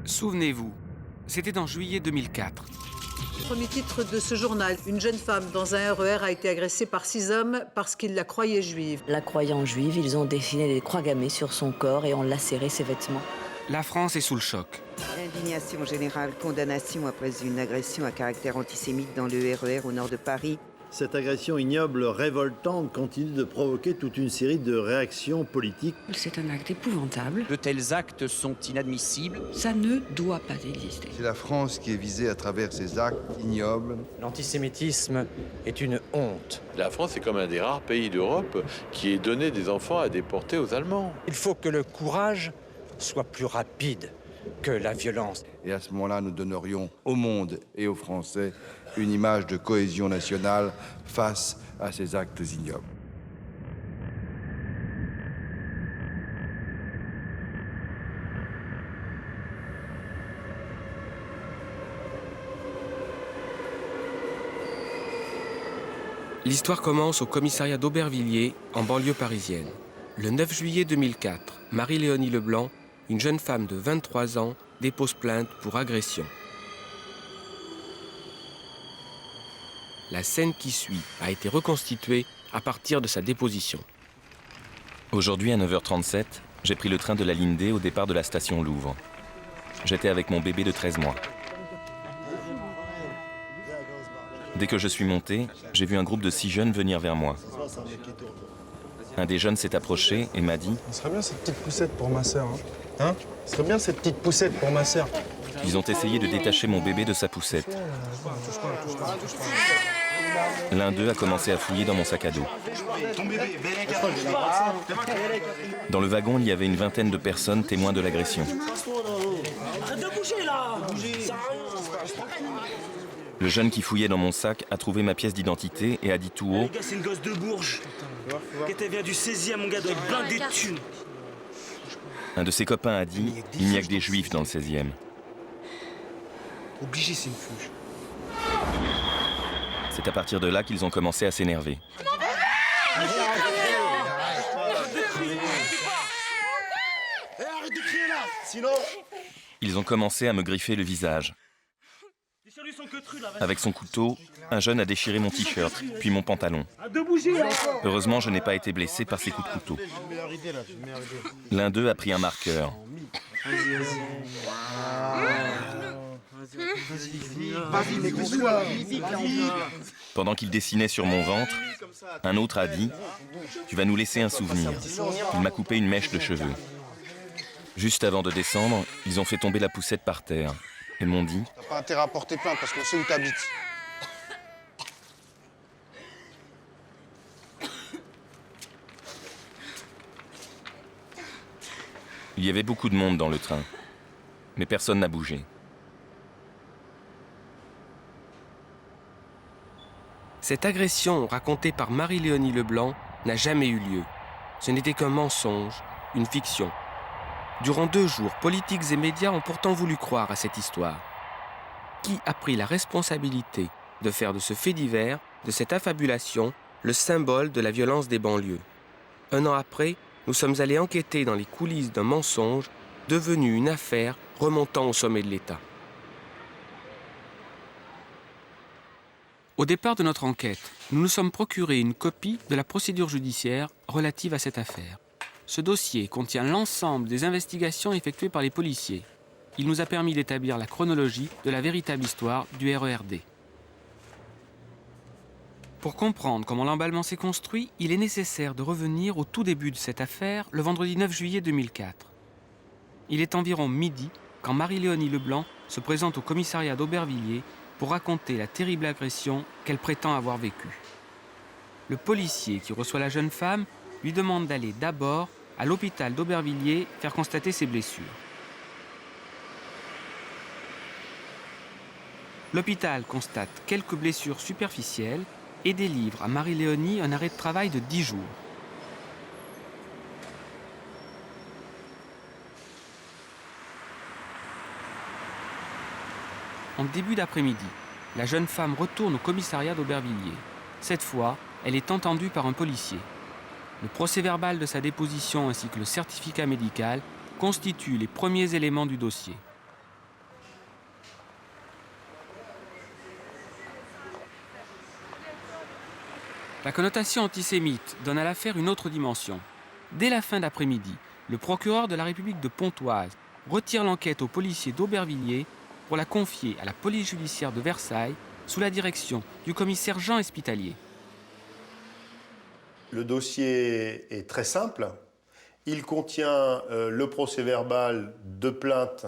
Souvenez-vous, c'était en juillet 2004. Premier titre de ce journal, une jeune femme dans un RER a été agressée par 6 hommes parce qu'ils la croyaient juive. La croyant juive, ils ont dessiné des croix gammées sur son corps et ont lacéré ses vêtements. La France est sous le choc. Indignation générale, condamnation après une agression à caractère antisémite dans le RER au nord de Paris. Cette agression ignoble, révoltante, continue de provoquer toute une série de réactions politiques. C'est un acte épouvantable. De tels actes sont inadmissibles. Ça ne doit pas exister. C'est la France qui est visée à travers ces actes ignobles. L'antisémitisme est une honte. La France est comme un des rares pays d'Europe qui ait donné des enfants à déporter aux Allemands. Il faut que le courage soit plus rapide que la violence. Et à ce moment-là, nous donnerions au monde et aux Français une image de cohésion nationale face à ces actes ignobles. L'histoire commence au commissariat d'Aubervilliers, en banlieue parisienne. Le 9 juillet 2004, Marie-Léonie Leblanc, une jeune femme de 23 ans, dépose plainte pour agression. La scène qui suit a été reconstituée à partir de sa déposition. Aujourd'hui, à 9h37, j'ai pris le train de la ligne D au départ de la station Louvre. J'étais avec mon bébé de 13 mois. Dès que je suis monté, j'ai vu un groupe de 6 jeunes venir vers moi. Un des jeunes s'est approché et m'a dit « Ce serait bien cette petite poussette pour ma sœur. Hein, ce serait bien cette petite poussette pour ma sœur. » Ils ont essayé de détacher mon bébé de sa poussette. L'un d'eux a commencé à fouiller dans mon sac à dos. Dans le wagon, il y avait une vingtaine de personnes témoins de l'agression. Le jeune qui fouillait dans mon sac a trouvé ma pièce d'identité et a dit tout haut « C'est une gosse de Bourges. Elle vient du 16e, mon gars, doit être blindé de thunes. » Un de ses copains a dit « Il n'y a que des juifs dans le 16e. » Obligé, c'est une fuge. C'est à partir de là qu'ils ont commencé à s'énerver. Ils ont commencé à me griffer le visage. Avec son couteau, un jeune a déchiré mon t-shirt, puis mon pantalon. Heureusement, je n'ai pas été blessé par ces coups de couteau. L'un d'eux a pris un marqueur. Pendant qu'il dessinait sur mon ventre, un autre a dit « Tu vas nous laisser un souvenir ». Il m'a coupé une mèche de cheveux. Juste avant de descendre, ils ont fait tomber la poussette par terre. Ils m'ont dit « T'as pas intérêt à porter plainte parce qu'on sait où t'habites. » Il y avait beaucoup de monde dans le train, mais personne n'a bougé. Cette agression racontée par Marie-Léonie Leblanc n'a jamais eu lieu. Ce n'était qu'un mensonge, une fiction. Durant 2 jours, politiques et médias ont pourtant voulu croire à cette histoire. Qui a pris la responsabilité de faire de ce fait divers, de cette affabulation, le symbole de la violence des banlieues? 1 an après, nous sommes allés enquêter dans les coulisses d'un mensonge devenu une affaire remontant au sommet de l'État. Au départ de notre enquête, nous nous sommes procuré une copie de la procédure judiciaire relative à cette affaire. Ce dossier contient l'ensemble des investigations effectuées par les policiers. Il nous a permis d'établir la chronologie de la véritable histoire du RERD. Pour comprendre comment l'emballement s'est construit, il est nécessaire de revenir au tout début de cette affaire, le vendredi 9 juillet 2004. Il est environ midi quand Marie-Léonie Leblanc se présente au commissariat d'Aubervilliers pour raconter la terrible agression qu'elle prétend avoir vécue. Le policier qui reçoit la jeune femme lui demande d'aller d'abord à l'hôpital d'Aubervilliers faire constater ses blessures. L'hôpital constate quelques blessures superficielles et délivre à Marie-Léonie un arrêt de travail de 10 jours. En début d'après-midi, la jeune femme retourne au commissariat d'Aubervilliers. Cette fois, elle est entendue par un policier. Le procès-verbal de sa déposition ainsi que le certificat médical constituent les premiers éléments du dossier. La connotation antisémite donne à l'affaire une autre dimension. Dès la fin d'après-midi, le procureur de la République de Pontoise retire l'enquête aux policiers d'Aubervilliers pour la confier à la police judiciaire de Versailles sous la direction du commissaire Jean Espitalier. Le dossier est très simple. Il contient le procès-verbal de plainte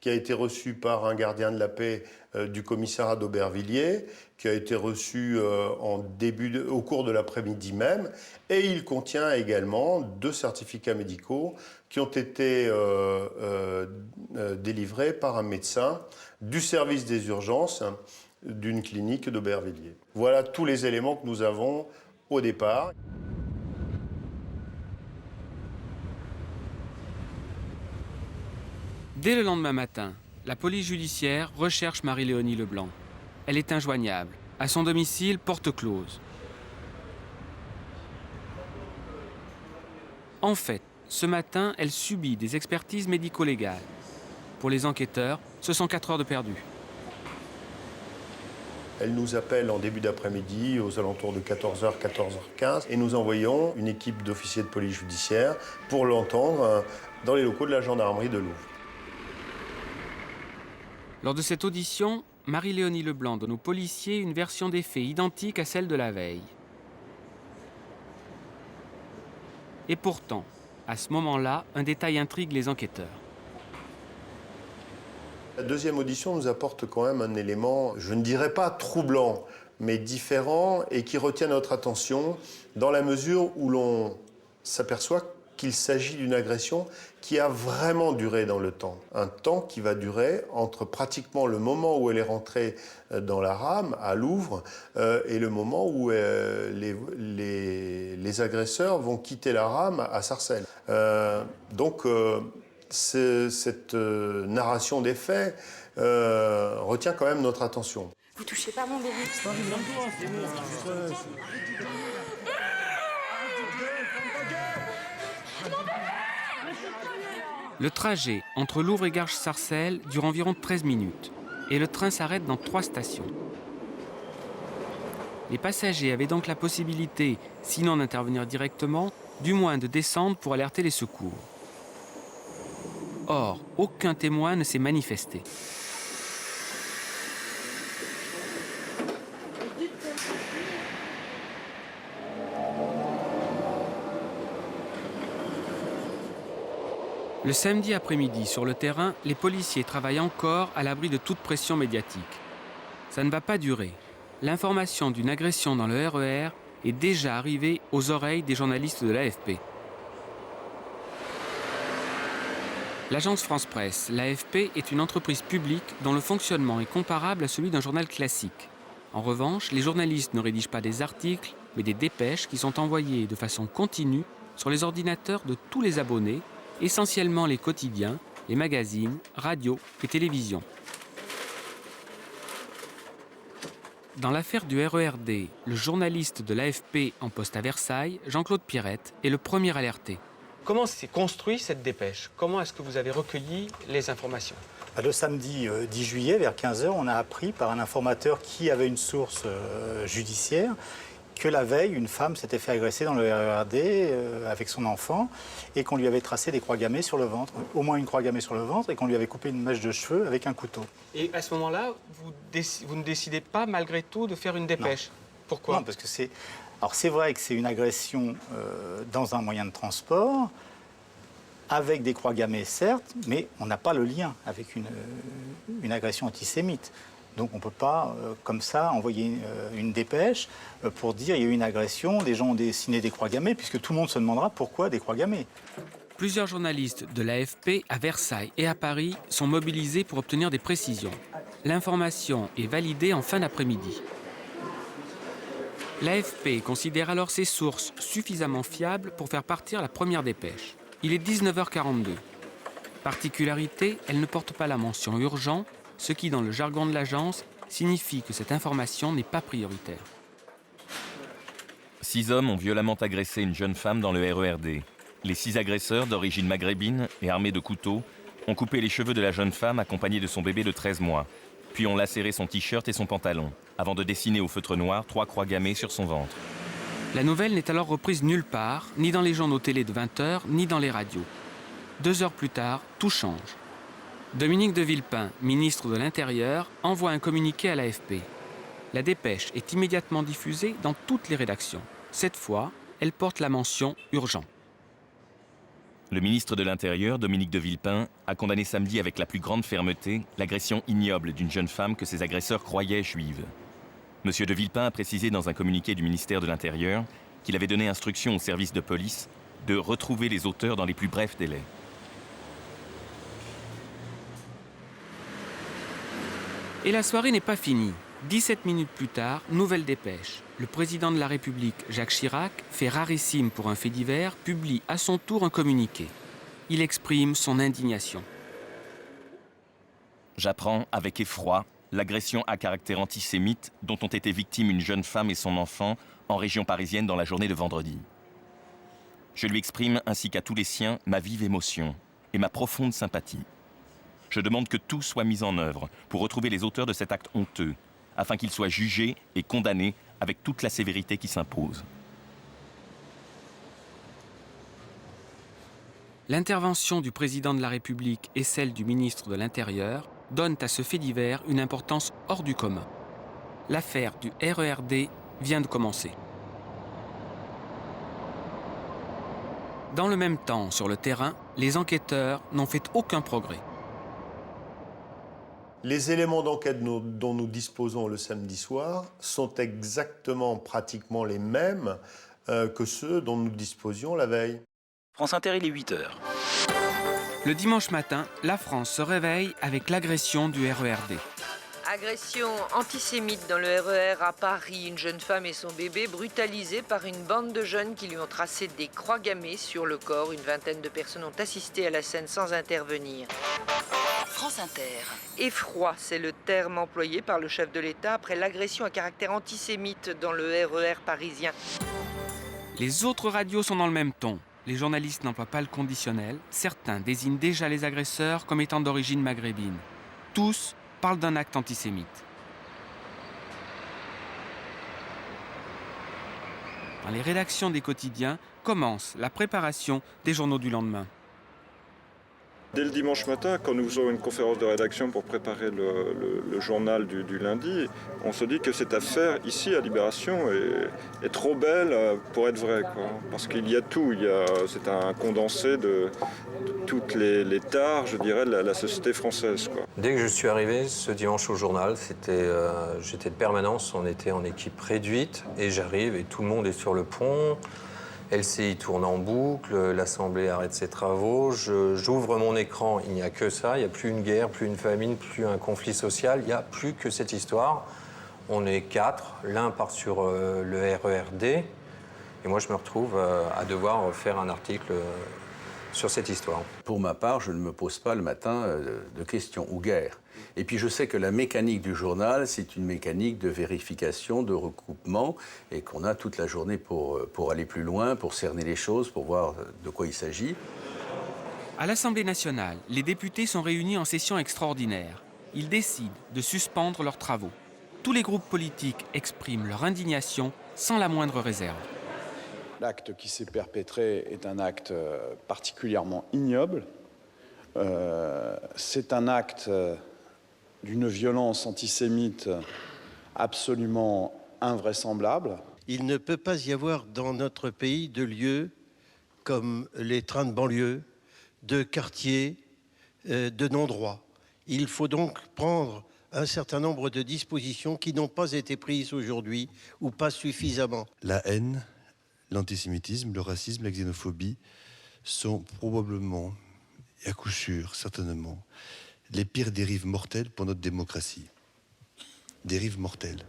qui a été reçu par un gardien de la paix du commissariat d'Aubervilliers, qui a été reçu au cours de l'après-midi même. Et il contient également 2 certificats médicaux qui ont été délivrés par un médecin du service des urgences d'une clinique d'Aubervilliers. Voilà tous les éléments que nous avons au départ. Dès le lendemain matin, la police judiciaire recherche Marie-Léonie Leblanc. Elle est injoignable. À son domicile, porte close. En fait, ce matin, elle subit des expertises médico-légales. Pour les enquêteurs, ce sont 4 heures de perdu. Elle nous appelle en début d'après-midi, aux alentours de 14h, 14h15, et nous envoyons une équipe d'officiers de police judiciaire pour l'entendre dans les locaux de la gendarmerie de Louvres. Lors de cette audition, Marie-Léonie Leblanc donne aux policiers une version des faits identique à celle de la veille. Et pourtant, à ce moment-là, un détail intrigue les enquêteurs. La deuxième audition nous apporte quand même un élément, je ne dirais pas troublant, mais différent et qui retient notre attention dans la mesure où l'on s'aperçoit qu'il s'agit d'une agression qui a vraiment duré dans le temps. Un temps qui va durer entre pratiquement le moment où elle est rentrée dans la rame, à Louvres, et le moment où les agresseurs vont quitter la rame à Sarcelles. Donc, cette narration des faits retient quand même notre attention. Vous touchez pas mon bébé. Le trajet entre Louvres et Garches-Sarcelles dure environ 13 minutes et le train s'arrête dans 3 stations. Les passagers avaient donc la possibilité, sinon d'intervenir directement, du moins de descendre pour alerter les secours. Or, aucun témoin ne s'est manifesté. Le samedi après-midi, sur le terrain, les policiers travaillent encore à l'abri de toute pression médiatique. Ça ne va pas durer. L'information d'une agression dans le RER est déjà arrivée aux oreilles des journalistes de l'AFP. L'agence France-Presse, l'AFP, est une entreprise publique dont le fonctionnement est comparable à celui d'un journal classique. En revanche, les journalistes ne rédigent pas des articles, mais des dépêches qui sont envoyées de façon continue sur les ordinateurs de tous les abonnés, essentiellement les quotidiens, les magazines, radios et télévisions. Dans l'affaire du RERD, le journaliste de l'AFP en poste à Versailles, Jean-Claude Pirette, est le premier alerté. Comment s'est construite cette dépêche? Comment est-ce que vous avez recueilli les informations? Le samedi 10 juillet, vers 15h, on a appris par un informateur qui avait une source judiciaire que la veille, une femme s'était fait agresser dans le RERD avec son enfant et qu'on lui avait tracé des croix gammées sur le ventre, au moins une croix gammée sur le ventre, et qu'on lui avait coupé une mèche de cheveux avec un couteau. Et à ce moment-là, vous ne décidez pas malgré tout de faire une dépêche? Non. Pourquoi? Non, parce que c'est... Alors c'est vrai que c'est une agression dans un moyen de transport, avec des croix gammées certes, mais on n'a pas le lien avec une agression antisémite. Donc on ne peut pas, comme ça, envoyer une dépêche pour dire qu'il y a eu une agression, des gens ont dessiné des croix gammées, puisque tout le monde se demandera pourquoi des croix gammées. Plusieurs journalistes de l'AFP à Versailles et à Paris sont mobilisés pour obtenir des précisions. L'information est validée en fin d'après-midi. L'AFP considère alors ses sources suffisamment fiables pour faire partir la première dépêche. Il est 19h42. Particularité, elle ne porte pas la mention « urgent », ce qui, dans le jargon de l'agence, signifie que cette information n'est pas prioritaire. 6 hommes ont violemment agressé une jeune femme dans le RERD. Les 6 agresseurs, d'origine maghrébine et armés de couteaux, ont coupé les cheveux de la jeune femme accompagnée de son bébé de 13 mois, puis ont lacéré son t-shirt et son pantalon, avant de dessiner au feutre noir 3 croix gammées sur son ventre. La nouvelle n'est alors reprise nulle part, ni dans les journaux télé de 20 h, ni dans les radios. 2 heures plus tard, tout change. Dominique de Villepin, ministre de l'Intérieur, envoie un communiqué à l'AFP. La dépêche est immédiatement diffusée dans toutes les rédactions. Cette fois, elle porte la mention « urgent ». Le ministre de l'Intérieur, Dominique de Villepin, a condamné samedi avec la plus grande fermeté l'agression ignoble d'une jeune femme que ses agresseurs croyaient juive. Monsieur de Villepin a précisé dans un communiqué du ministère de l'Intérieur qu'il avait donné instruction au service de police de retrouver les auteurs dans les plus brefs délais. Et la soirée n'est pas finie. 17 minutes plus tard, nouvelle dépêche. Le président de la République, Jacques Chirac, fait rarissime pour un fait divers, publie à son tour un communiqué. Il exprime son indignation. J'apprends avec effroi l'agression à caractère antisémite dont ont été victimes une jeune femme et son enfant en région parisienne dans la journée de vendredi. Je lui exprime, ainsi qu'à tous les siens, ma vive émotion et ma profonde sympathie. Je demande que tout soit mis en œuvre pour retrouver les auteurs de cet acte honteux, afin qu'ils soient jugés et condamnés avec toute la sévérité qui s'impose. L'intervention du président de la République et celle du ministre de l'Intérieur donnent à ce fait divers une importance hors du commun. L'affaire du RERD vient de commencer. Dans le même temps, sur le terrain, les enquêteurs n'ont fait aucun progrès. Les éléments d'enquête dont nous disposons le samedi soir sont exactement, pratiquement les mêmes que ceux dont nous disposions la veille. France Inter, il est 8 h. Le dimanche matin, la France se réveille avec l'agression du RERD. Agression antisémite dans le RER à Paris. Une jeune femme et son bébé brutalisés par une bande de jeunes qui lui ont tracé des croix gammées sur le corps. Une vingtaine de personnes ont assisté à la scène sans intervenir. France Inter. Effroi, c'est le terme employé par le chef de l'État après l'agression à caractère antisémite dans le RER parisien. Les autres radios sont dans le même ton. Les journalistes n'emploient pas le conditionnel. Certains désignent déjà les agresseurs comme étant d'origine maghrébine. Tous parlent d'un acte antisémite. Dans les rédactions des quotidiens commence la préparation des journaux du lendemain. Dès le dimanche matin, quand nous faisons une conférence de rédaction pour préparer le journal du lundi, on se dit que cette affaire ici à Libération est trop belle pour être vraie, quoi. Parce qu'il y a tout, c'est un condensé de toutes les tares, je dirais, de la société française, quoi. Dès que je suis arrivé ce dimanche au journal, j'étais de permanence, on était en équipe réduite et j'arrive et tout le monde est sur le pont. LCI tourne en boucle, l'Assemblée arrête ses travaux, j'ouvre mon écran, il n'y a que ça, il n'y a plus une guerre, plus une famine, plus un conflit social, il n'y a plus que cette histoire. On est 4, l'un part sur le RERD, et moi je me retrouve à devoir faire un article sur cette histoire. Pour ma part, je ne me pose pas le matin de questions ou guerre. Et puis je sais que la mécanique du journal, c'est une mécanique de vérification, de recoupement, et qu'on a toute la journée pour aller plus loin, pour cerner les choses, pour voir de quoi il s'agit. À l'Assemblée nationale, les députés sont réunis en session extraordinaire. Ils décident de suspendre leurs travaux. Tous les groupes politiques expriment leur indignation sans la moindre réserve. L'acte qui s'est perpétré est un acte particulièrement ignoble. C'est un acte d'une violence antisémite absolument invraisemblable. Il ne peut pas y avoir dans notre pays de lieux comme les trains de banlieue, de quartiers, de non-droit. Il faut donc prendre un certain nombre de dispositions qui n'ont pas été prises aujourd'hui ou pas suffisamment. La haine, l'antisémitisme, le racisme, la xénophobie sont probablement, et à coup sûr, certainement, les pires dérives mortelles pour notre démocratie. Dérives mortelles.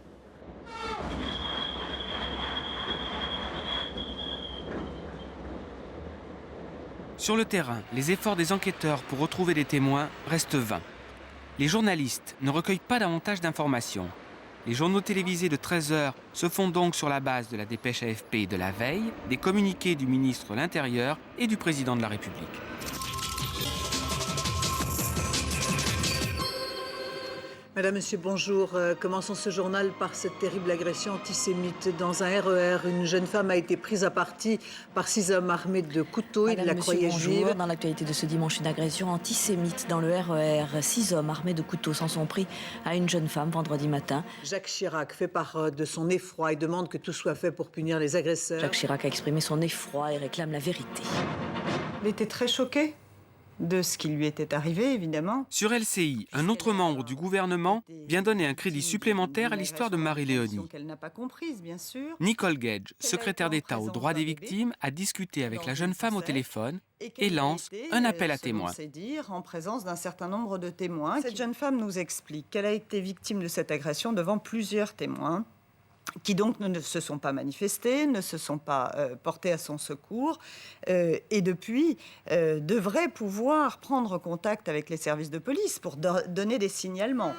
Sur le terrain, les efforts des enquêteurs pour retrouver des témoins restent vains. Les journalistes ne recueillent pas davantage d'informations. Les journaux télévisés de 13 h se font donc sur la base de la dépêche AFP de la veille, des communiqués du ministre de l'Intérieur et du président de la République. Madame, Monsieur, bonjour. Commençons ce journal par cette terrible agression antisémite. Dans un RER, une jeune femme a été prise à partie par 6 hommes armés de couteaux. Ils la croyaient juive. Dans l'actualité de ce dimanche, une agression antisémite dans le RER. 6 hommes armés de couteaux s'en sont pris à une jeune femme vendredi matin. Jacques Chirac fait part de son effroi et demande que tout soit fait pour punir les agresseurs. Jacques Chirac a exprimé son effroi et réclame la vérité. Il était très choqué de ce qui lui était arrivé, évidemment. Sur LCI, un autre membre du gouvernement vient donner un crédit supplémentaire à l'histoire de Marie-Léonie. Qu'elle n'a pas comprise, bien sûr. Nicole Gage, secrétaire d'État aux droits des victimes, a discuté avec la jeune femme au téléphone et lance un appel à témoins. C'est dire en présence d'un certain nombre de témoins. Cette jeune femme nous explique qu'elle a été victime de cette agression devant plusieurs témoins, qui donc ne se sont pas manifestés, ne se sont pas portés à son secours, et depuis devraient pouvoir prendre contact avec les services de police pour donner des signalements.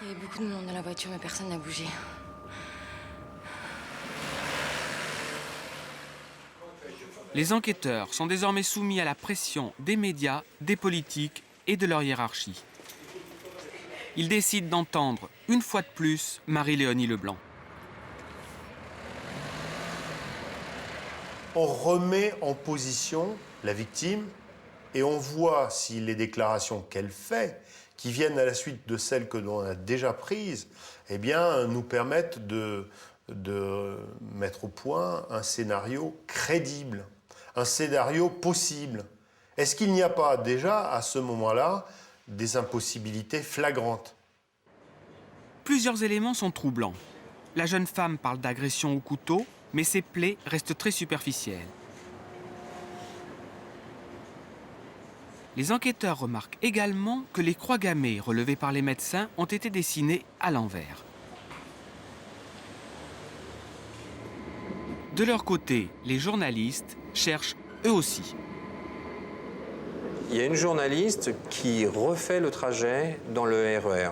Il y avait beaucoup de monde dans la voiture, mais personne n'a bougé. Les enquêteurs sont désormais soumis à la pression des médias, des politiques et de leur hiérarchie. Ils décident d'entendre, une fois de plus, Marie-Léonie Leblanc. On remet en position la victime et on voit si les déclarations qu'elle fait, qui viennent à la suite de celles que l'on a déjà prises, eh bien, nous permettent de mettre au point un scénario crédible, un scénario possible. Est-ce qu'il n'y a pas déjà, à ce moment-là, des impossibilités flagrantes? Plusieurs éléments sont troublants. La jeune femme parle d'agression au couteau, mais ses plaies restent très superficielles. Les enquêteurs remarquent également que les croix gammées relevées par les médecins ont été dessinées à l'envers. De leur côté, les journalistes cherchent eux aussi. Il y a une journaliste qui refait le trajet dans le RER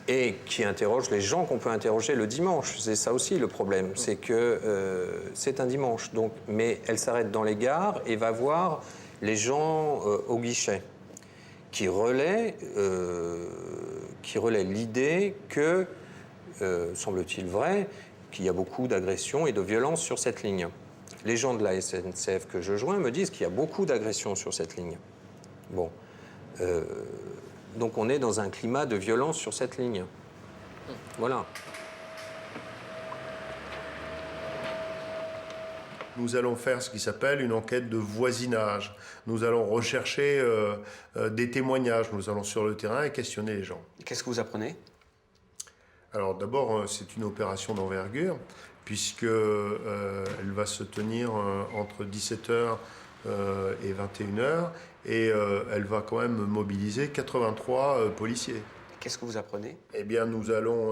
et qui interroge les gens qu'on peut interroger le dimanche. C'est ça aussi le problème, c'est que c'est un dimanche, donc, mais elle s'arrête dans les gares et va voir les gens au guichet qui relaient l'idée que, semble-t-il vrai, qu'il y a beaucoup d'agressions et de violences sur cette ligne. Les gens de la SNCF que je joins me disent qu'il y a beaucoup d'agressions sur cette ligne. Bon. Donc on est dans un climat de violence sur cette ligne. Voilà. Nous allons faire ce qui s'appelle une enquête de voisinage. Nous allons rechercher des témoignages. Nous allons sur le terrain et questionner les gens. Qu'est-ce que vous apprenez? Alors d'abord, c'est une opération d'envergure, puisque elle va se tenir entre 17h et 21h, et elle va quand même mobiliser 83 policiers. Qu'est-ce que vous apprenez? Eh bien,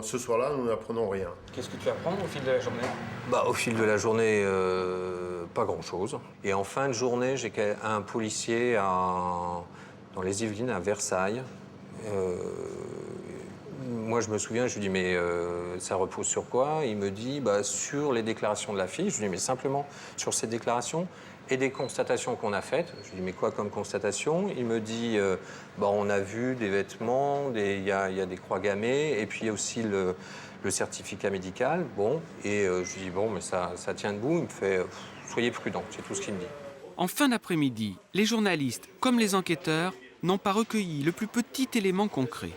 ce soir-là, nous n'apprenons rien. Qu'est-ce que tu apprends au fil de la journée? Au fil de la journée, pas grand-chose. Et en fin de journée, j'ai un policier dans les Yvelines, à Versailles. Moi, je me souviens, je lui dis, mais ça repose sur quoi? Il me dit, sur les déclarations de la fille. Je lui dis, mais simplement sur ces déclarations et des constatations qu'on a faites. Je lui dis, mais quoi comme constatation? Il me dit, on a vu des vêtements, il y a des croix gammées, et puis il y a aussi le certificat médical. Bon, et je lui dis, bon, mais ça tient debout. Il me fait, soyez prudents, c'est tout ce qu'il me dit. En fin d'après-midi, les journalistes, comme les enquêteurs, n'ont pas recueilli le plus petit élément concret.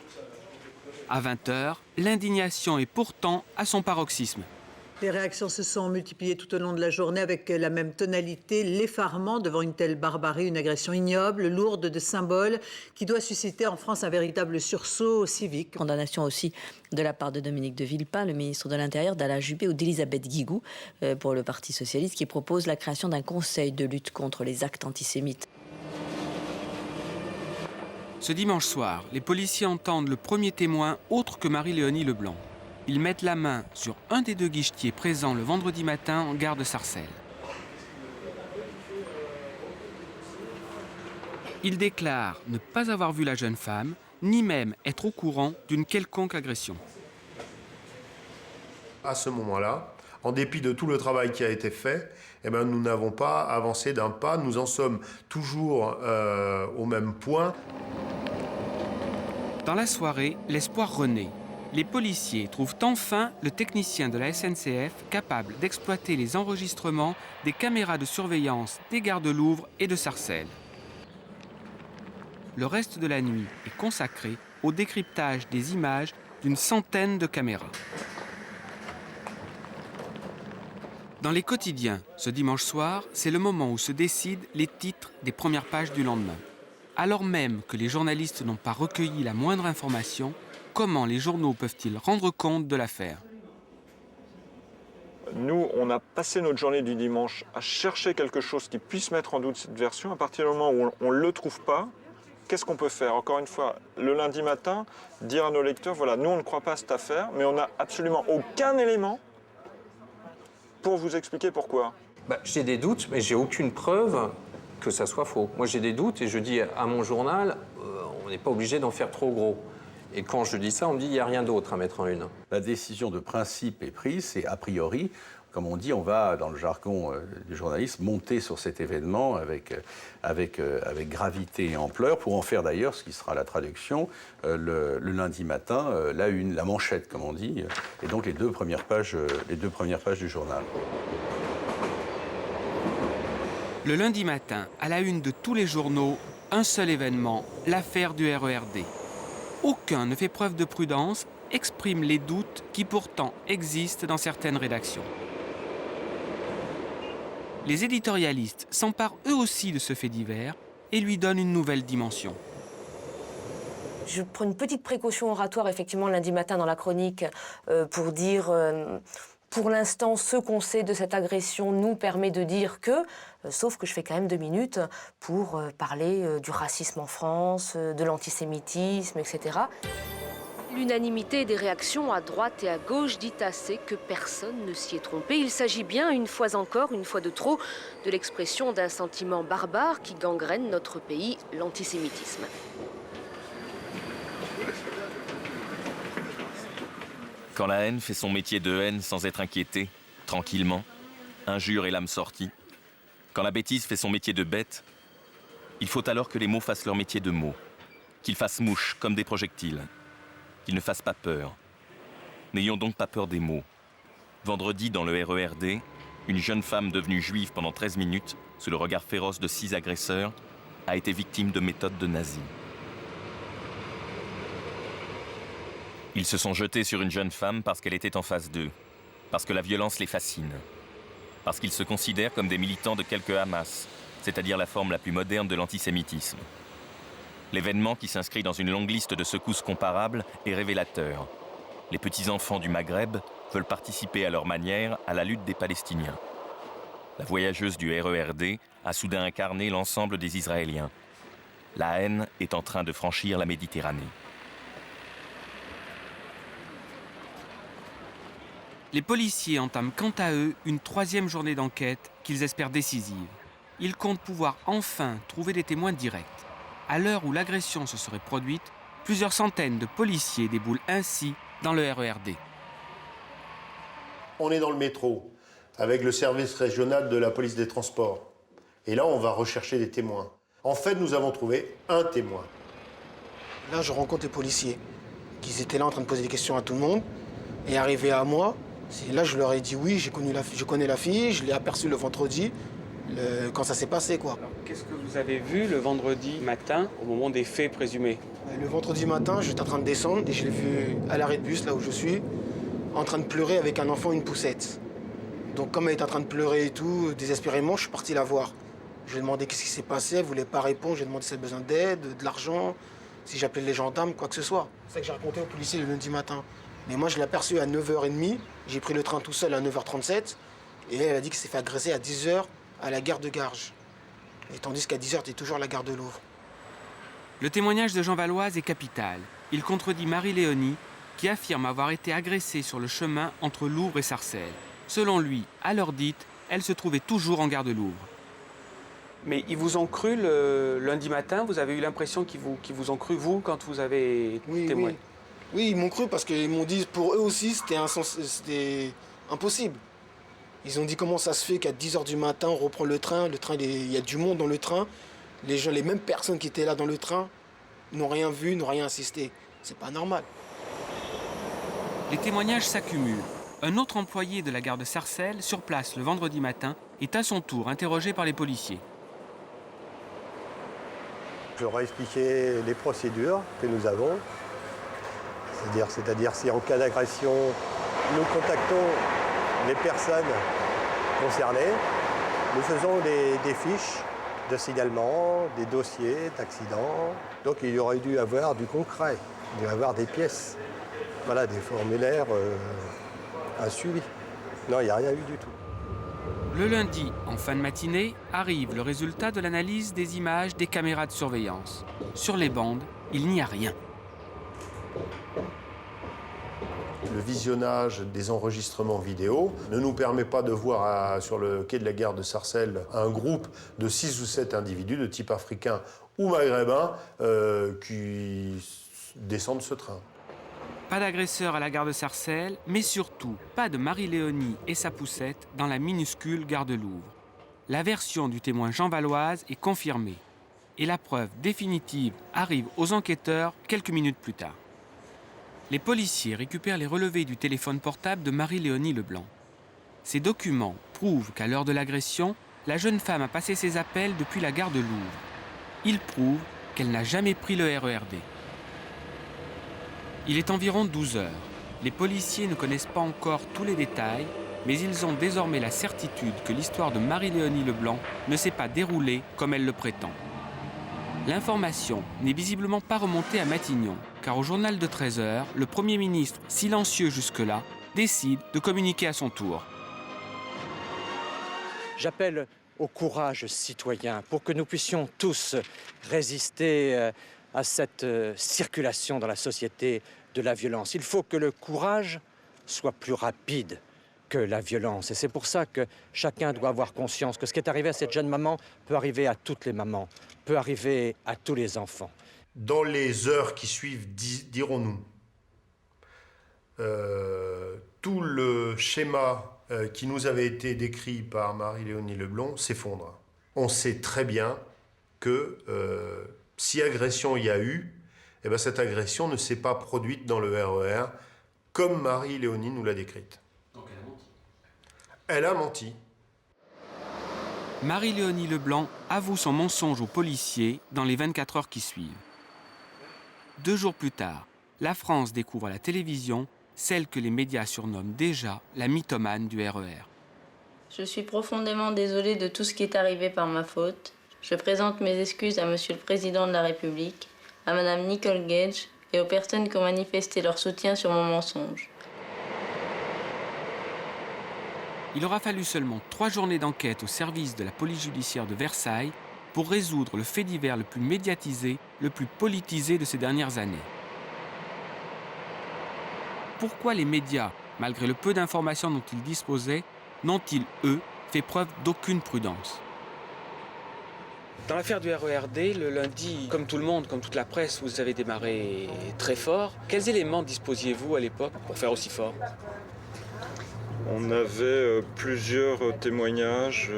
À 20h, l'indignation est pourtant à son paroxysme. Les réactions se sont multipliées tout au long de la journée avec la même tonalité, l'effarement devant une telle barbarie, une agression ignoble, lourde de symboles, qui doit susciter en France un véritable sursaut civique. Condamnation aussi de la part de Dominique de Villepin, le ministre de l'Intérieur, d'Alain Juppé ou d'Elisabeth Guigou pour le Parti socialiste, qui propose la création d'un conseil de lutte contre les actes antisémites. Ce dimanche soir, les policiers entendent le premier témoin autre que Marie-Léonie Leblanc. Ils mettent la main sur un des 2 guichetiers présents le vendredi matin en gare de Sarcelles. Ils déclarent ne pas avoir vu la jeune femme, ni même être au courant d'une quelconque agression. À ce moment-là, En dépit de tout le travail qui a été fait, eh ben, nous n'avons pas avancé d'un pas. Nous en sommes toujours au même point. Dans la soirée, l'espoir renaît. Les policiers trouvent enfin le technicien de la SNCF capable d'exploiter les enregistrements des caméras de surveillance des gares de Louvre et de Sarcelles. Le reste de la nuit est consacré au décryptage des images d'une centaine de caméras. Dans les quotidiens, ce dimanche soir, c'est le moment où se décident les titres des premières pages du lendemain. Alors même que les journalistes n'ont pas recueilli la moindre information, comment les journaux peuvent-ils rendre compte de l'affaire? Nous, on a passé notre journée du dimanche à chercher quelque chose qui puisse mettre en doute cette version. À partir du moment où on ne le trouve pas, qu'est-ce qu'on peut faire? Encore une fois, le lundi matin, dire à nos lecteurs, voilà, nous on ne croit pas à cette affaire, mais on n'a absolument aucun élément pour vous expliquer pourquoi. J'ai des doutes, mais j'ai aucune preuve que ça soit faux. Moi j'ai des doutes et je dis à mon journal, on n'est pas obligé d'en faire trop gros. Et quand je dis ça, on me dit qu'il n'y a rien d'autre à mettre en une. La décision de principe est prise, c'est a priori, comme on dit, on va, dans le jargon du journalisme, monter sur cet événement avec gravité et ampleur, pour en faire d'ailleurs, ce qui sera la traduction, le lundi matin, la manchette, comme on dit, et donc les deux premières pages du journal. Le lundi matin, à la une de tous les journaux, un seul événement, l'affaire du RERD. Aucun ne fait preuve de prudence, exprime les doutes qui pourtant existent dans certaines rédactions. Les éditorialistes s'emparent eux aussi de ce fait divers et lui donnent une nouvelle dimension. Je prends une petite précaution oratoire, effectivement, lundi matin dans la chronique, pour dire... Pour l'instant, ce qu'on sait de cette agression nous permet de dire que, sauf que je fais quand même 2 minutes pour parler du racisme en France, de l'antisémitisme, etc. L'unanimité des réactions à droite et à gauche dit assez que personne ne s'y est trompé. Il s'agit bien, une fois encore, une fois de trop, de l'expression d'un sentiment barbare qui gangrène notre pays, l'antisémitisme. Quand la haine fait son métier de haine sans être inquiétée, tranquillement, injure et l'âme sortie, quand la bêtise fait son métier de bête, il faut alors que les mots fassent leur métier de mots, qu'ils fassent mouche comme des projectiles, qu'ils ne fassent pas peur. N'ayons donc pas peur des mots. Vendredi, dans le RERD, une jeune femme devenue juive pendant 13 minutes, sous le regard féroce de 6 agresseurs, a été victime de méthodes de nazis. Ils se sont jetés sur une jeune femme parce qu'elle était en face d'eux, parce que la violence les fascine, parce qu'ils se considèrent comme des militants de quelque Hamas, c'est-à-dire la forme la plus moderne de l'antisémitisme. L'événement, qui s'inscrit dans une longue liste de secousses comparables, est révélateur. Les petits-enfants du Maghreb veulent participer à leur manière à la lutte des Palestiniens. La voyageuse du RERD a soudain incarné l'ensemble des Israéliens. La haine est en train de franchir la Méditerranée. Les policiers entament quant à eux une 3e journée d'enquête qu'ils espèrent décisive. Ils comptent pouvoir enfin trouver des témoins directs. À l'heure où l'agression se serait produite, plusieurs centaines de policiers déboulent ainsi dans le RERD. On est dans le métro, avec le service régional de la police des transports. Et là, on va rechercher des témoins. En fait, nous avons trouvé un témoin. Là, je rencontre les policiers, qui étaient là en train de poser des questions à tout le monde. Et arrivé à moi, là, je leur ai dit oui, je connais la fille, je l'ai aperçue le vendredi, quand ça s'est passé, quoi. Qu'est-ce que vous avez vu le vendredi matin, au moment des faits présumés? Le vendredi matin, j'étais en train de descendre et je l'ai vue à l'arrêt de bus, là où je suis, en train de pleurer avec un enfant et une poussette. Donc, comme elle était en train de pleurer et tout, désespérément, je suis parti la voir. Je lui ai demandé qu'est-ce qui s'est passé, elle voulait pas répondre, j'ai demandé si elle avait besoin d'aide, de l'argent, si j'appelais les gendarmes, quoi que ce soit. C'est ça que j'ai raconté aux policiers le lundi matin. Mais moi, je l'ai aperçue à 9h30. J'ai pris le train tout seul à 9h37. Et elle a dit qu'elle s'est fait agresser à 10h à la gare de Garges. Et tandis qu'à 10h, t'es toujours à la gare de Louvre. Le témoignage de Jean Valoise est capital. Il contredit Marie-Léonie, qui affirme avoir été agressée sur le chemin entre Louvre et Sarcelles. Selon lui, à l'heure dite, elle se trouvait toujours en gare de Louvre. Mais ils vous ont cru le lundi matin? Vous avez eu l'impression qu'ils vous ont cru, vous, quand vous avez témoigné? Oui, ils m'ont cru parce qu'ils m'ont dit, pour eux aussi, c'était impossible. Ils ont dit comment ça se fait qu'à 10h du matin, on reprend le train, il y a du monde dans le train. Les gens, les mêmes personnes qui étaient là dans le train n'ont rien vu, n'ont rien assisté. C'est pas normal. Les témoignages s'accumulent. Un autre employé de la gare de Sarcelles, sur place le vendredi matin, est à son tour interrogé par les policiers. Je leur ai expliqué les procédures que nous avons. C'est-à-dire si en cas d'agression, nous contactons les personnes concernées, nous faisons des fiches de signalement, des dossiers d'accidents. Donc il y aurait dû avoir du concret, il y aurait dû avoir des pièces, voilà, des formulaires, un suivi. Non, il n'y a rien eu du tout. Le lundi, en fin de matinée, arrive le résultat de l'analyse des images des caméras de surveillance. Sur les bandes, il n'y a rien. Le visionnage des enregistrements vidéo ne nous permet pas de voir sur le quai de la gare de Sarcelles un groupe de 6 ou 7 individus de type africain ou maghrébin qui descendent de ce train. Pas d'agresseur à la gare de Sarcelles, mais surtout pas de Marie-Léonie et sa poussette dans la minuscule gare de Louvre. La version du témoin Jean Valoise est confirmée. Et la preuve définitive arrive aux enquêteurs quelques minutes plus tard. Les policiers récupèrent les relevés du téléphone portable de Marie-Léonie Leblanc. Ces documents prouvent qu'à l'heure de l'agression, la jeune femme a passé ses appels depuis la gare de Louvre. Ils prouvent qu'elle n'a jamais pris le RERD. Il est environ 12 heures. Les policiers ne connaissent pas encore tous les détails, mais ils ont désormais la certitude que l'histoire de Marie-Léonie Leblanc ne s'est pas déroulée comme elle le prétend. L'information n'est visiblement pas remontée à Matignon, car au journal de 13h, le Premier ministre, silencieux jusque-là, décide de communiquer à son tour. J'appelle au courage citoyen pour que nous puissions tous résister à cette circulation dans la société de la violence. Il faut que le courage soit plus rapide que la violence. Et c'est pour ça que chacun doit avoir conscience que ce qui est arrivé à cette jeune maman peut arriver à toutes les mamans, peut arriver à tous les enfants. Dans les heures qui suivent, dirons-nous, tout le schéma qui nous avait été décrit par Marie-Léonie Leblanc s'effondre. On sait très bien que si agression il y a eu, eh bien cette agression ne s'est pas produite dans le RER comme Marie-Léonie nous l'a décrite. Donc elle a menti. Elle a menti. Marie-Léonie Leblanc avoue son mensonge aux policiers dans les 24 heures qui suivent. 2 jours plus tard, la France découvre à la télévision celle que les médias surnomment déjà la mythomane du RER. Je suis profondément désolée de tout ce qui est arrivé par ma faute. Je présente mes excuses à Monsieur le Président de la République, à Madame Nicole Gage et aux personnes qui ont manifesté leur soutien sur mon mensonge. Il aura fallu seulement 3 journées d'enquête au service de la police judiciaire de Versailles pour résoudre le fait divers le plus médiatisé, le plus politisé de ces dernières années. Pourquoi les médias, malgré le peu d'informations dont ils disposaient, n'ont-ils, eux, fait preuve d'aucune prudence? Dans l'affaire du RERD, le lundi, comme tout le monde, comme toute la presse, vous avez démarré très fort. Quels éléments disposiez-vous à l'époque pour faire aussi fort? On avait plusieurs témoignages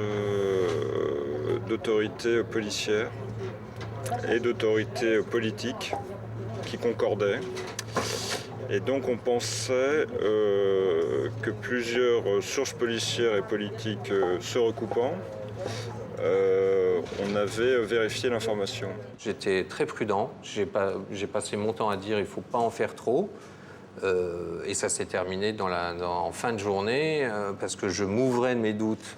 d'autorités policières et d'autorités politiques qui concordaient. Et donc on pensait que plusieurs sources policières et politiques se recoupant, on avait vérifié l'information. J'étais très prudent. J'ai passé mon temps à dire il ne faut pas en faire trop. Et ça s'est terminé en fin de journée parce que je m'ouvrais de mes doutes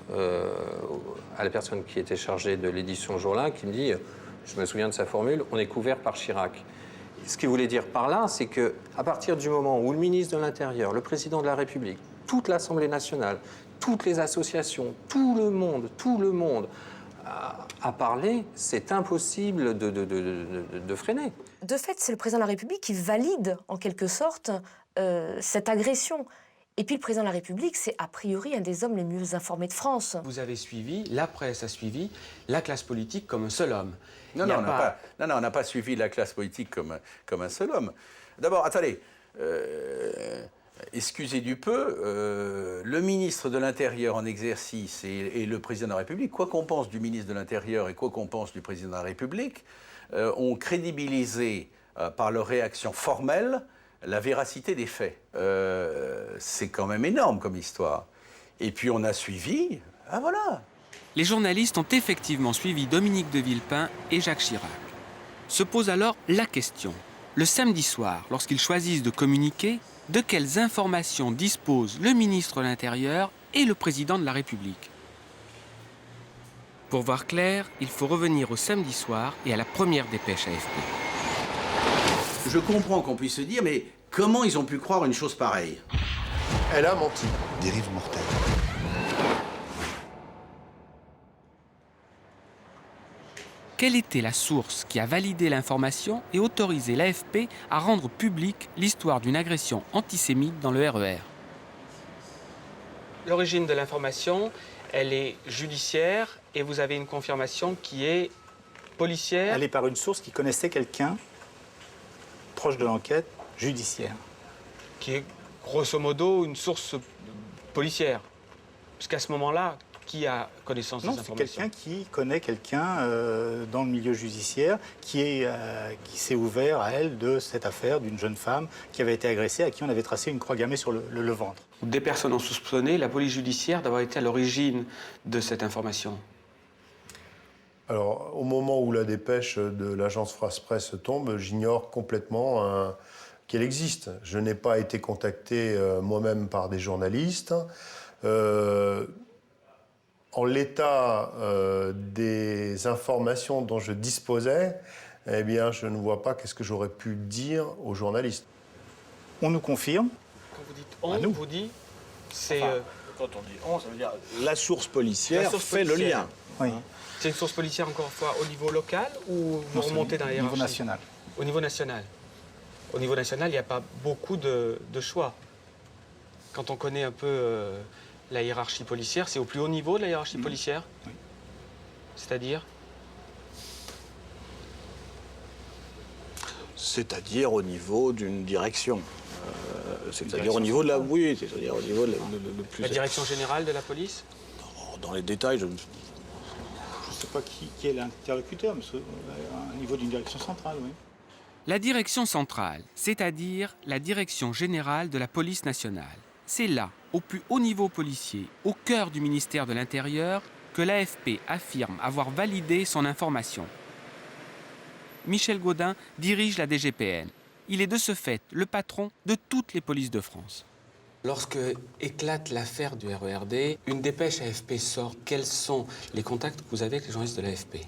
à la personne qui était chargée de l'édition ce jour-là, qui me dit, je me souviens de sa formule, on est couvert par Chirac. Ce qu'il voulait dire par là, c'est qu'à partir du moment où le ministre de l'Intérieur, le président de la République, toute l'Assemblée nationale, toutes les associations, tout le monde a parlé, c'est impossible de freiner. De fait, c'est le président de la République qui valide, en quelque sorte, cette agression. Et puis le président de la République, c'est a priori un des hommes les mieux informés de France. Vous avez suivi, la presse a suivi, la classe politique comme un seul homme. Non, on n'a pas suivi la classe politique comme un seul homme. D'abord, attendez, Excusez du peu, le ministre de l'Intérieur en exercice et le président de la République, quoi qu'on pense du ministre de l'Intérieur et quoi qu'on pense du président de la République, ont crédibilisé par leur réaction formelle la véracité des faits. C'est quand même énorme comme histoire. Et puis on a suivi, ah voilà. Les journalistes ont effectivement suivi Dominique de Villepin et Jacques Chirac. Se pose alors la question, le samedi soir, lorsqu'ils choisissent de communiquer, de quelles informations disposent le ministre de l'Intérieur et le président de la République? Pour voir clair, il faut revenir au samedi soir et à la première dépêche AFP. Je comprends qu'on puisse se dire, mais comment ils ont pu croire une chose pareille? Elle a menti. Dérive mortelle. Quelle était la source qui a validé l'information et autorisé l'AFP à rendre publique l'histoire d'une agression antisémite dans le RER? L'origine de l'information, elle est judiciaire et vous avez une confirmation qui est policière. Elle est par une source qui connaissait quelqu'un proche de l'enquête judiciaire. Qui est grosso modo une source policière. Puisqu'à ce moment-là, qui a connaissance des informations? Non, c'est quelqu'un qui connaît quelqu'un dans le milieu judiciaire qui s'est ouvert à elle de cette affaire d'une jeune femme qui avait été agressée, à qui on avait tracé une croix gammée sur le ventre. Des personnes ont soupçonné la police judiciaire d'avoir été à l'origine de cette information. Alors, au moment où la dépêche de l'agence France-Presse tombe, j'ignore complètement qu'elle existe. Je n'ai pas été contacté moi-même par des journalistes. En l'état des informations dont je disposais, eh bien, je ne vois pas qu'est-ce que j'aurais pu dire aux journalistes. On nous confirme. Quand vous dites on, vous dit, c'est... Quand on dit on, ça veut dire la source policière fait le lien. Oui. C'est une source policière, encore une fois, au niveau local ou vous remontez dans la hiérarchie? Au niveau national. Au niveau national. Au niveau national, il n'y a pas beaucoup de choix. Quand on connaît un peu la hiérarchie policière, c'est au plus haut niveau de la hiérarchie policière? Oui. C'est-à-dire? C'est-à-dire au niveau d'une direction. C'est-à-dire au niveau de la... Oui, c'est-à-dire au niveau de le plus... La direction générale de la police? Dans les détails, je ne sais pas qui est l'interlocuteur, mais c'est au niveau d'une direction centrale, oui. La direction centrale, c'est-à-dire la direction générale de la police nationale. C'est là, au plus haut niveau policier, au cœur du ministère de l'Intérieur, que l'AFP affirme avoir validé son information. Michel Gaudin dirige la DGPN. Il est de ce fait le patron de toutes les polices de France. Lorsque éclate l'affaire du RERD, une dépêche AFP sort. Quels sont les contacts que vous avez avec les journalistes de l'AFP?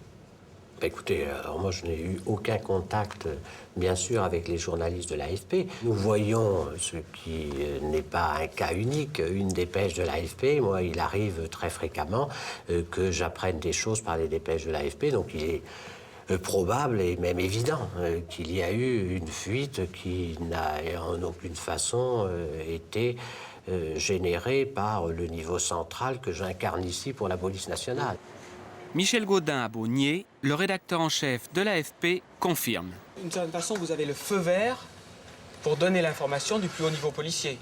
Écoutez, alors moi je n'ai eu aucun contact, bien sûr, avec les journalistes de l'AFP. Nous voyons ce qui n'est pas un cas unique, une dépêche de l'AFP. Moi, il arrive très fréquemment que j'apprenne des choses par les dépêches de l'AFP, donc il est probable et même évident qu'il y a eu une fuite qui n'a en aucune façon été générée par le niveau central que j'incarne ici pour la police nationale. Michel Gaudin a beau nier, le rédacteur en chef de l'AFP confirme. D'une certaine façon, vous avez le feu vert pour donner l'information du plus haut niveau policier.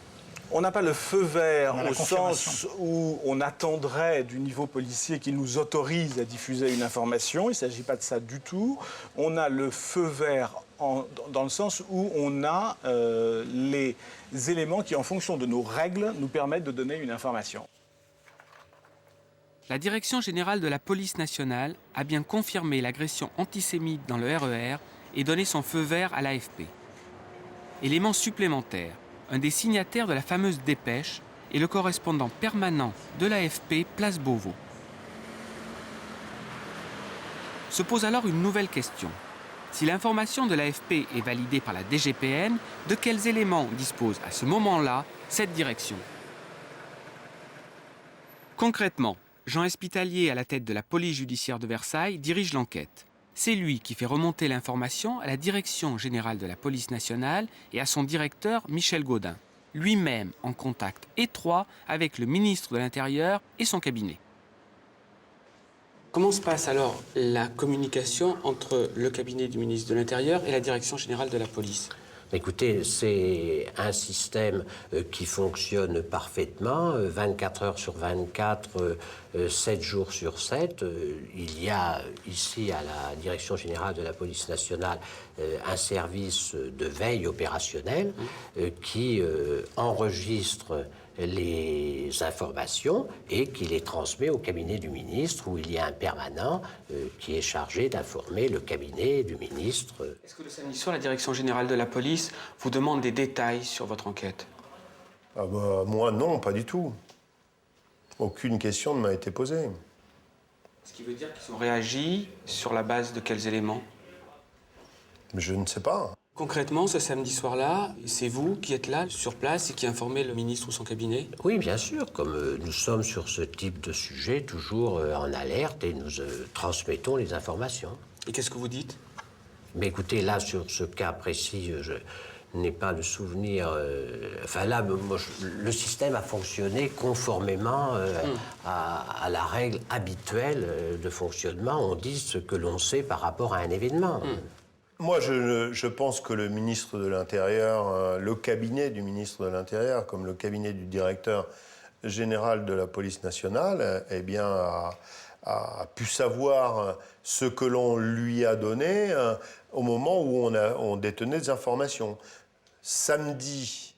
On n'a pas le feu vert au sens où on attendrait du niveau policier qu'il nous autorise à diffuser une information. Il ne s'agit pas de ça du tout. On a le feu vert dans le sens où on a les éléments qui, en fonction de nos règles, nous permettent de donner une information. La Direction générale de la police nationale a bien confirmé l'agression antisémite dans le RER et donné son feu vert à l'AFP. Élément supplémentaire, un des signataires de la fameuse dépêche est le correspondant permanent de l'AFP Place Beauvau. Se pose alors une nouvelle question. Si l'information de l'AFP est validée par la DGPN, de quels éléments dispose à ce moment-là cette direction? Concrètement, Jean Espitalier, à la tête de la police judiciaire de Versailles, dirige l'enquête. C'est lui qui fait remonter l'information à la Direction générale de la police nationale et à son directeur Michel Gaudin, lui-même en contact étroit avec le ministre de l'Intérieur et son cabinet. Comment se passe alors la communication entre le cabinet du ministre de l'Intérieur et la Direction générale de la police? Écoutez, c'est un système qui fonctionne parfaitement, 24 heures sur 24, 7 jours sur 7. Il y a ici, à la Direction générale de la police nationale, un service de veille opérationnelle qui enregistre les informations et qui les transmet au cabinet du ministre, où il y a un permanent qui est chargé d'informer le cabinet du ministre. Est-ce que le samedi soir, la Direction générale de la police vous demande des détails sur votre enquête? Moi, non, pas du tout. Aucune question ne m'a été posée. Ce qui veut dire qu'ils ont réagi sur la base de quels éléments? Je ne sais pas. Concrètement, ce samedi soir-là, c'est vous qui êtes là, sur place, et qui informez le ministre ou son cabinet? Oui, bien sûr. Comme nous sommes sur ce type de sujet, toujours en alerte, et nous transmettons les informations. Et qu'est-ce que vous dites? Mais écoutez, là, sur ce cas précis, je n'ai pas le souvenir... là, le système a fonctionné conformément à la règle habituelle de fonctionnement. On dit ce que l'on sait par rapport à un événement. Moi, je pense que le ministre de l'Intérieur, le cabinet du ministre de l'Intérieur, comme le cabinet du directeur général de la police nationale, eh bien, a pu savoir ce que l'on lui a donné au moment où on détenait des informations. Samedi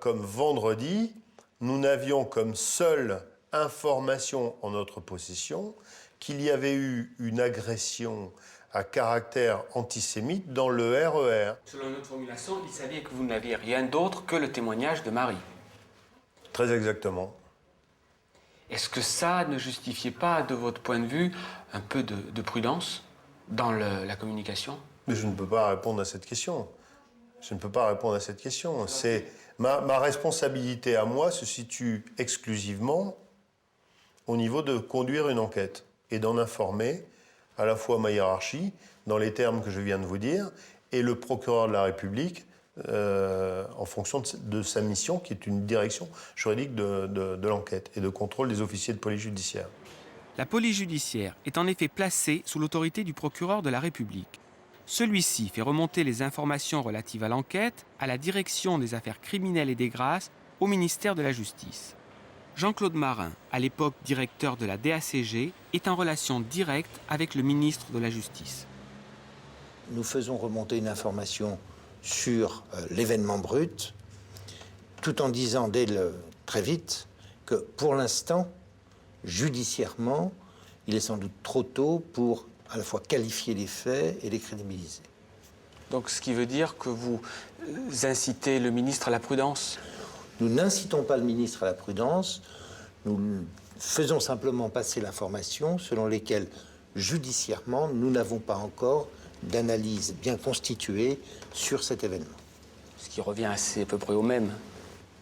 comme vendredi, nous n'avions comme seule information en notre possession qu'il y avait eu une agression à caractère antisémite dans le RER. Selon notre formulation, il savait que vous n'aviez rien d'autre que le témoignage de Marie. Très exactement. Est-ce que ça ne justifiait pas, de votre point de vue, un peu de prudence dans la communication? Mais je ne peux pas répondre à cette question. Je ne peux pas répondre à cette question. C'est ma responsabilité à moi se situe exclusivement au niveau de conduire une enquête et d'en informer à la fois ma hiérarchie, dans les termes que je viens de vous dire, et le procureur de la République, en fonction de sa mission, qui est une direction juridique de l'enquête et de contrôle des officiers de police judiciaire. La police judiciaire est en effet placée sous l'autorité du procureur de la République. Celui-ci fait remonter les informations relatives à l'enquête à la direction des affaires criminelles et des grâces au ministère de la Justice. Jean-Claude Marin, à l'époque directeur de la DACG, est en relation directe avec le ministre de la Justice. Nous faisons remonter une information sur l'événement brut, tout en disant très vite que pour l'instant, judiciairement, il est sans doute trop tôt pour à la fois qualifier les faits et les crédibiliser. Donc ce qui veut dire que vous incitez le ministre à la prudence? Nous n'incitons pas le ministre à la prudence, nous faisons simplement passer l'information selon lesquelles, judiciairement, nous n'avons pas encore d'analyse bien constituée sur cet événement. Ce qui revient assez à peu près au même.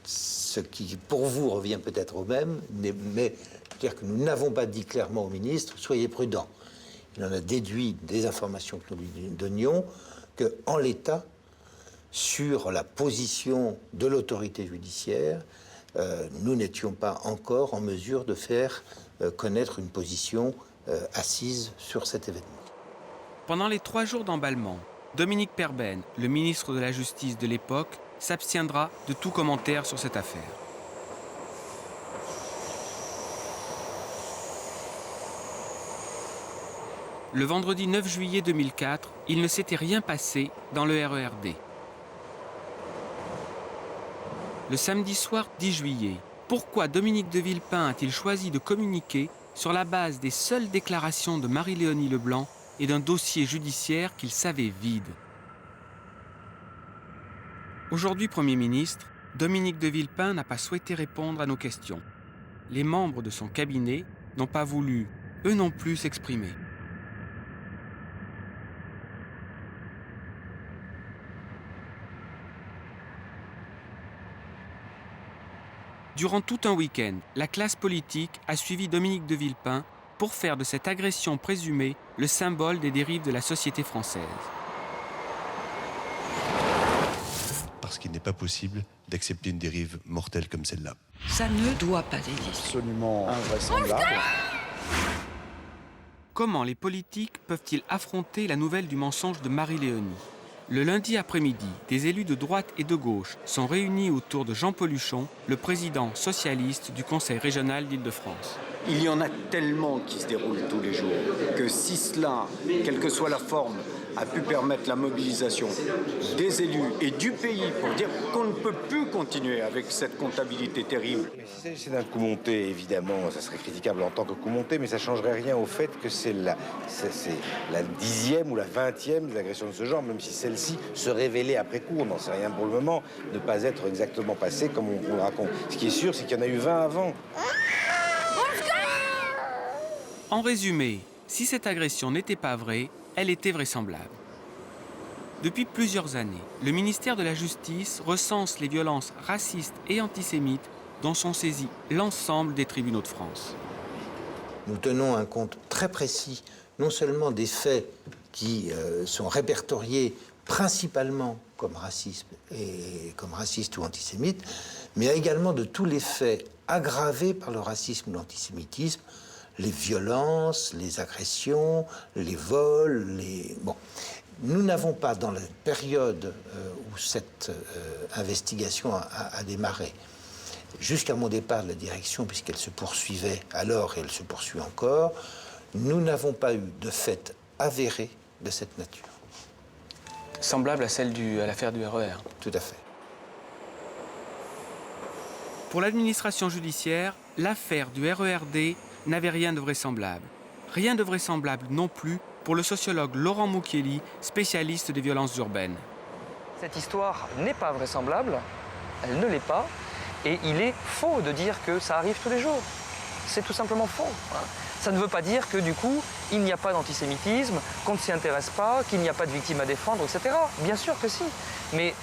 Ce qui, pour vous, revient peut-être au même, mais c'est-à-dire que nous n'avons pas dit clairement au ministre « soyez prudent ». Il en a déduit des informations que nous lui donnions qu'en l'état, sur la position de l'autorité judiciaire, nous n'étions pas encore en mesure de faire connaître une position assise sur cet événement. Pendant les 3 jours d'emballement, Dominique Perben, le ministre de la Justice de l'époque, s'abstiendra de tout commentaire sur cette affaire. Le vendredi 9 juillet 2004, il ne s'était rien passé dans le RERD. Le samedi soir 10 juillet, pourquoi Dominique de Villepin a-t-il choisi de communiquer sur la base des seules déclarations de Marie-Léonie Leblanc et d'un dossier judiciaire qu'il savait vide? Aujourd'hui Premier ministre, Dominique de Villepin n'a pas souhaité répondre à nos questions. Les membres de son cabinet n'ont pas voulu, eux non plus, s'exprimer. Durant tout un week-end, la classe politique a suivi Dominique de Villepin pour faire de cette agression présumée le symbole des dérives de la société française. Parce qu'il n'est pas possible d'accepter une dérive mortelle comme celle-là. Ça ne doit pas exister. Absolument invraisemblable. Comment les politiques peuvent-ils affronter la nouvelle du mensonge de Marie-Léonie? Le lundi après-midi, des élus de droite et de gauche sont réunis autour de Jean-Paul Huchon, le président socialiste du Conseil régional d'Île-de-France. Il y en a tellement qui se déroulent tous les jours que si cela, quelle que soit la forme, a pu permettre la mobilisation des élus et du pays pour dire qu'on ne peut plus continuer avec cette comptabilité terrible. Si c'est d'un coup monté, évidemment, ça serait critiquable en tant que coup monté, mais ça ne changerait rien au fait que c'est la 10e ou la 20e des agressions de ce genre, même si celle-ci se révélait après coup. On n'en sait rien pour le moment, ne pas être exactement passé comme on le raconte. Ce qui est sûr, c'est qu'il y en a eu 20 avant. En résumé, si cette agression n'était pas vraie, elle était vraisemblable. Depuis plusieurs années, le ministère de la Justice recense les violences racistes et antisémites dont sont saisis l'ensemble des tribunaux de France. Nous tenons un compte très précis, non seulement des faits qui sont répertoriés principalement comme racisme et comme raciste ou antisémite, mais également de tous les faits aggravés par le racisme ou l'antisémitisme, les violences, les agressions, les vols, Bon. Nous n'avons pas, dans la période où cette investigation a démarré, jusqu'à mon départ de la direction, puisqu'elle se poursuivait alors et elle se poursuit encore, nous n'avons pas eu de fait avéré de cette nature. Semblable à celle à l'affaire du RER. Tout à fait. Pour l'administration judiciaire, l'affaire du RERD n'avait rien de vraisemblable. Rien de vraisemblable non plus pour le sociologue Laurent Moukieli, spécialiste des violences urbaines. Cette histoire n'est pas vraisemblable, elle ne l'est pas, et il est faux de dire que ça arrive tous les jours. C'est tout simplement faux. Ça ne veut pas dire que du coup, il n'y a pas d'antisémitisme, qu'on ne s'y intéresse pas, qu'il n'y a pas de victimes à défendre, etc. Bien sûr que si. Mais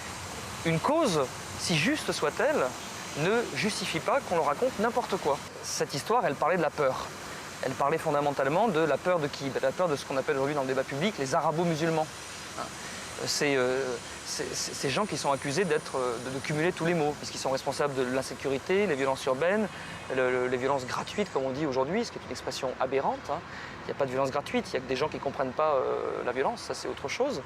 une cause, si juste soit-elle, ne justifie pas qu'on leur raconte n'importe quoi. Cette histoire, elle parlait de la peur. Elle parlait fondamentalement de la peur de qui? La peur de ce qu'on appelle aujourd'hui dans le débat public les arabo-musulmans. Ces gens qui sont accusés de cumuler tous les maux, puisqu'ils sont responsables de l'insécurité, les violences urbaines, les violences gratuites, comme on dit aujourd'hui, ce qui est une expression aberrante. Il n'y a pas de violence gratuite, il n'y a que des gens qui ne comprennent pas la violence, ça c'est autre chose.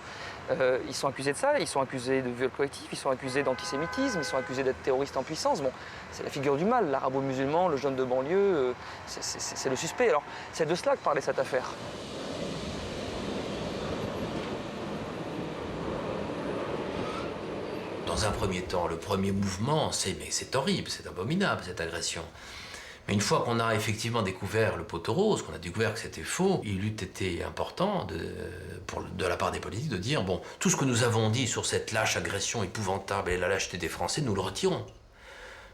Ils sont accusés de ça, ils sont accusés de viol collectif, ils sont accusés d'antisémitisme, ils sont accusés d'être terroristes en puissance. Bon, c'est la figure du mal, l'arabo-musulman, le jeune de banlieue, c'est le suspect. Alors, c'est de cela que parlait cette affaire. Dans un premier temps, le premier mouvement, c'est mais c'est horrible, c'est abominable cette agression. Mais une fois qu'on a effectivement découvert le poteau rose, qu'on a découvert que c'était faux, il eût été important de la part des politiques de dire bon, tout ce que nous avons dit sur cette lâche agression épouvantable et la lâcheté des Français, nous le retirons.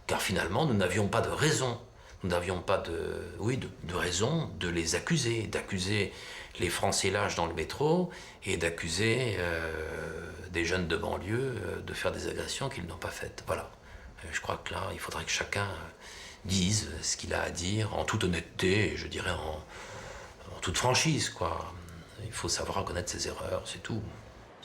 Car finalement, nous n'avions pas de raison. Nous n'avions pas de raison de les accuser, d'accuser les Français lâches dans le métro et d'accuser des jeunes de banlieue de faire des agressions qu'ils n'ont pas faites. Voilà. Je crois que là, il faudrait que chacun dise ce qu'il a à dire en toute honnêteté, et je dirais en toute franchise, quoi. Il faut savoir reconnaître ses erreurs, c'est tout.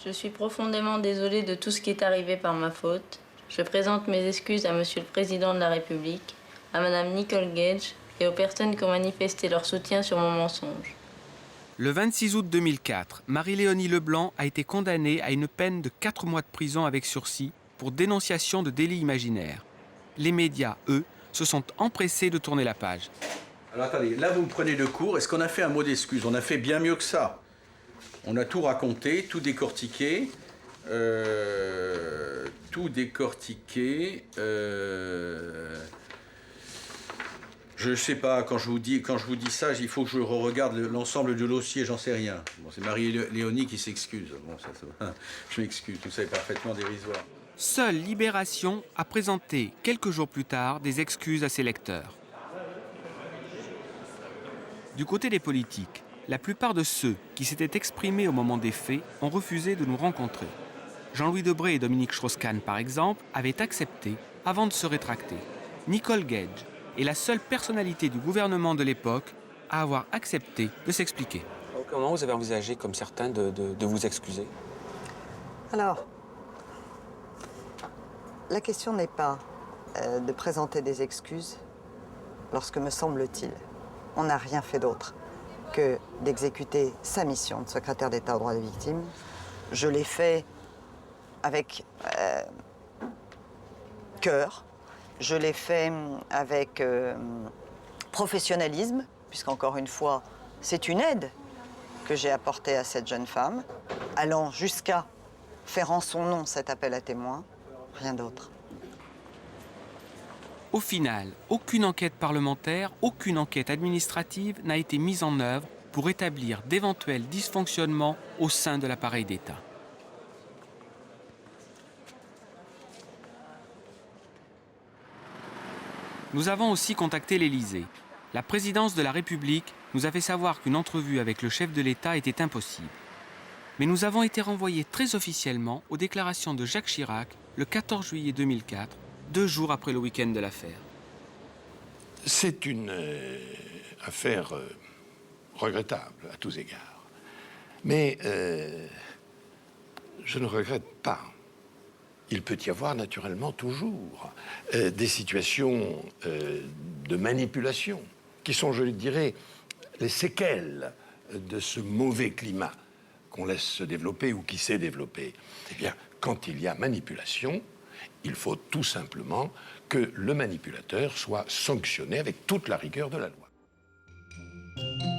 Je suis profondément désolée de tout ce qui est arrivé par ma faute. Je présente mes excuses à Monsieur le Président de la République, à Madame Nicole Gage et aux personnes qui ont manifesté leur soutien sur mon mensonge. Le 26 août 2004, Marie-Léonie Leblanc a été condamnée à une peine de 4 mois de prison avec sursis pour dénonciation de délits imaginaires. Les médias, eux, se sont empressés de tourner la page. Alors attendez, là vous me prenez de court. Est-ce qu'on a fait un mot d'excuse? On a fait bien mieux que ça. On a tout raconté, tout décortiqué. Je sais pas, quand je vous dis ça, il faut que je regarde l'ensemble du dossier, j'en sais rien. Bon, c'est Marie-Léonie qui s'excuse. Bon, je m'excuse, tout ça est parfaitement dérisoire. Seule Libération a présenté, quelques jours plus tard, des excuses à ses lecteurs. Du côté des politiques, la plupart de ceux qui s'étaient exprimés au moment des faits ont refusé de nous rencontrer. Jean-Louis Debré et Dominique Strauss-Kahn, par exemple, avaient accepté avant de se rétracter. Nicole Gage est la seule personnalité du gouvernement de l'époque à avoir accepté de s'expliquer. À aucun moment vous avez envisagé, comme certains, de vous excuser? Alors, la question n'est pas de présenter des excuses lorsque, me semble-t-il, on n'a rien fait d'autre que d'exécuter sa mission de secrétaire d'État aux droits des victimes. Je l'ai fait avec cœur, je l'ai fait avec professionnalisme, puisqu'encore une fois, c'est une aide que j'ai apportée à cette jeune femme, allant jusqu'à faire en son nom cet appel à témoins, rien d'autre. Au final, aucune enquête parlementaire, aucune enquête administrative n'a été mise en œuvre pour établir d'éventuels dysfonctionnements au sein de l'appareil d'État. Nous avons aussi contacté l'Élysée. La présidence de la République nous a fait savoir qu'une entrevue avec le chef de l'État était impossible. Mais nous avons été renvoyés très officiellement aux déclarations de Jacques Chirac le 14 juillet 2004, 2 jours après le week-end de l'affaire. C'est une affaire regrettable à tous égards. Mais je ne regrette pas. Il peut y avoir naturellement toujours des situations de manipulation qui sont, je dirais, les séquelles de ce mauvais climat qu'on laisse se développer ou qui s'est développé. Eh bien, quand il y a manipulation, il faut tout simplement que le manipulateur soit sanctionné avec toute la rigueur de la loi.